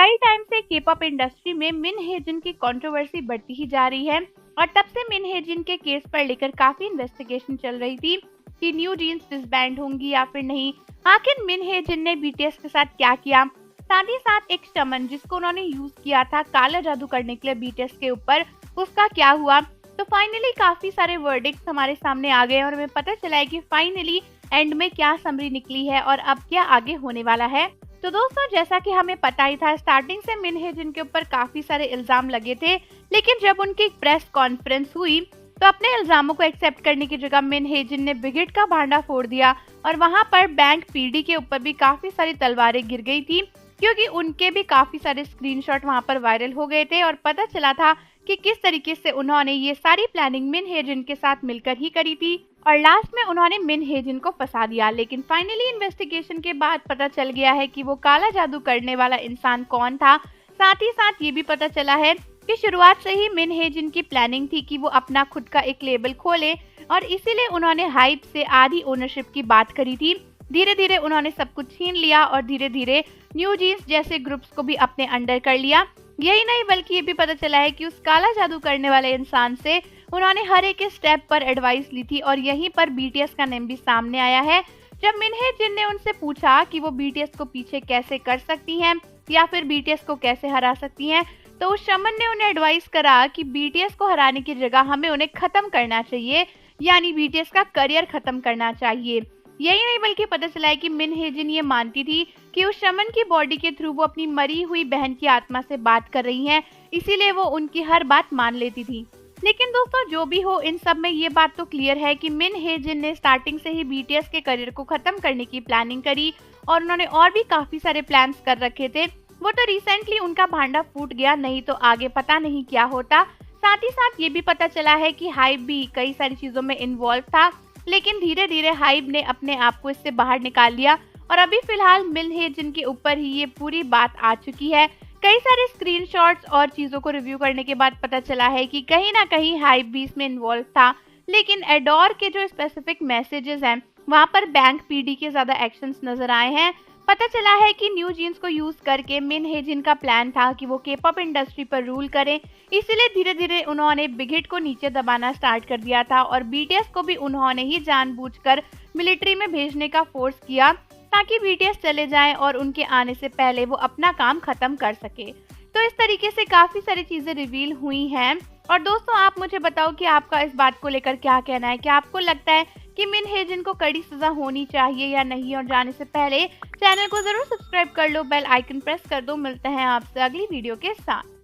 कई टाइम से K-pop industry में मिन हेजिन की कंट्रोवर्सी बढ़ती ही जा रही है और तब से मिन हेजिन के केस पर लेकर काफी इन्वेस्टिगेशन चल रही थी कि न्यू जीन्स डिसबैंड होंगी या फिर नहीं। आखिर मिन हेजिन ने बीटीएस के साथ क्या किया, साथ ही साथ एक शमन जिसको उन्होंने यूज किया था काला जादू करने के लिए बीटीएस के ऊपर, उसका क्या हुआ। तो फाइनली काफी सारे वर्डिक्ट्स हमारे सामने आ गए और हमें पता चला है कि फाइनली एंड में क्या समरी निकली है और अब क्या आगे होने वाला है। तो दोस्तों, जैसा कि हमें पता ही था, स्टार्टिंग से मिन हेजिन के ऊपर काफी सारे इल्जाम लगे थे, लेकिन जब उनकी एक प्रेस कॉन्फ्रेंस हुई तो अपने इल्जामों को एक्सेप्ट करने की जगह मिन हेजिन ने बिगिट का भांडा फोड़ दिया और वहां पर बैंक पीडी के ऊपर भी काफी सारी तलवारें गिर गई थी, क्योंकि उनके भी काफी सारे स्क्रीनशॉट वहां पर वायरल हो गए थे और पता चला था कि किस तरीके से उन्होंने ये सारी प्लानिंग मिन हेजिन के साथ मिलकर ही करी थी और लास्ट में उन्होंने मिन हेजिन को फंसा दिया। लेकिन फाइनली इन्वेस्टिगेशन के बाद पता चल गया है कि वो काला जादू करने वाला इंसान कौन था। साथ ही साथ ये भी पता चला है कि शुरुआत से ही मिन हेजिन की प्लानिंग थी कि वो अपना खुद का एक लेबल खोले और इसीलिए उन्होंने हाइप से आधी ओनरशिप की बात करी थी। धीरे धीरे उन्होंने सब कुछ छीन लिया और धीरे धीरे न्यू जीन्स जैसे ग्रुप्स को भी अपने अंडर कर लिया। यही नहीं बल्कि ये भी पता चला है कि उस काला जादू करने वाले इंसान से उन्होंने हर एक स्टेप पर एडवाइस ली थी और यहीं पर बीटीएस का नेम भी सामने आया है। जब मिन हेजिन ने उनसे पूछा कि वो बीटीएस को पीछे कैसे कर सकती हैं या फिर बीटीएस को कैसे हरा सकती हैं, तो उस शमन ने उन्हें एडवाइस करा कि बीटीएस को हराने की जगह हमें उन्हें खत्म करना चाहिए, यानी बीटीएस का करियर खत्म करना चाहिए। यही नहीं बल्कि पता चला है कि मिन हेजिन ये मानती थी कि उस शमन की बॉडी के थ्रू वो अपनी मरी हुई बहन की आत्मा से बात कर रही हैं, इसीलिए वो उनकी हर बात मान लेती थी। लेकिन दोस्तों, जो भी हो, इन सब में ये बात तो क्लियर है कि मिन हेजिन ने स्टार्टिंग से ही बीटीएस के करियर को खत्म करने की प्लानिंग करी और उन्होंने और भी काफी सारे प्लान्स कर रखे थे। वो तो रिसेंटली उनका भांडा फूट गया, नहीं तो आगे पता नहीं क्या होता। साथ ही साथ ये भी पता चला है कि हाइप भी कई सारी चीजों में इन्वॉल्व था, लेकिन धीरे धीरे हाइप ने अपने आप को इससे बाहर निकाल लिया और अभी फिलहाल मिन हेजिन के ऊपर ही ये पूरी बात आ चुकी है। कई सारे स्क्रीनशॉट्स और चीजों को रिव्यू करने के बाद पता चला है कि कहीं ना कहीं हाइप भी इसमें इन्वॉल्व था, लेकिन एडोर के जो स्पेसिफिक मैसेजेस हैं वहां पर बैंक पीडी के ज्यादा एक्शंस नजर आए हैं। पता चला है कि न्यू जीन्स को यूज करके मिन हेजिन का प्लान था कि वो के-पॉप इंडस्ट्री पर रूल करें, इसीलिए धीरे धीरे उन्होंने बिगिट को नीचे दबाना स्टार्ट कर दिया था और बीटीएस को भी उन्होंने ही जानबूझकर मिलिट्री में भेजने का फोर्स किया ताकि बीटीएस चले जाएं और उनके आने से पहले वो अपना काम खत्म कर सके। तो इस तरीके से काफी सारी चीजें रिवील हुई हैं। और दोस्तों, आप मुझे बताओ कि आपका इस बात को लेकर क्या कहना है। क्या आपको लगता है कि मिन हेजिन को कड़ी सजा होनी चाहिए या नहीं? और जाने से पहले चैनल को जरूर सब्सक्राइब कर लो, बेल आइकन प्रेस कर दो। मिलते हैं आपसे अगली वीडियो के साथ।